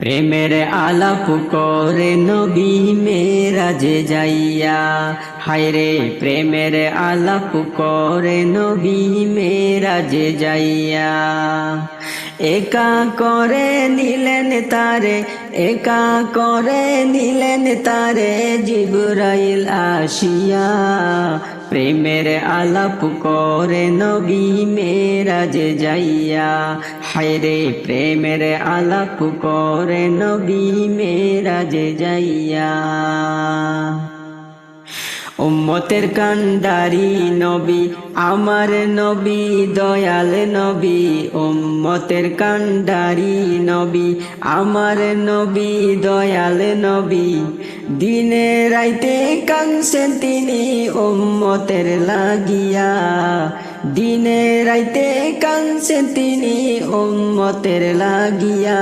প্রেমের আলাপ করে নবী মেরাজে যাইয়া, হায়রে প্রেমের আলাপ করে নবী মেরাজে যাইয়া। একা করে নিলেন তারে, একা করে নিলেন তারে জিবরাইল আসিয়া। প্রেমের আলাপ করে নবী মেরাজে যাইয়া, হায়রে প্রেমের আলাপ করে নবী মেরাজে যাইয়া। উম্মতের কান্ডারি নবী আমার নবী দয়াল নবী, উম্মতের কান্ডারি নবী আমার নবী দয়াল নবী। দিনে রাইতে কাঁদছেন তিনি উম্মতের লাগিয়া, দিনে রাইতে কাঁদছেন তিনি উম্মতের লাগিয়া।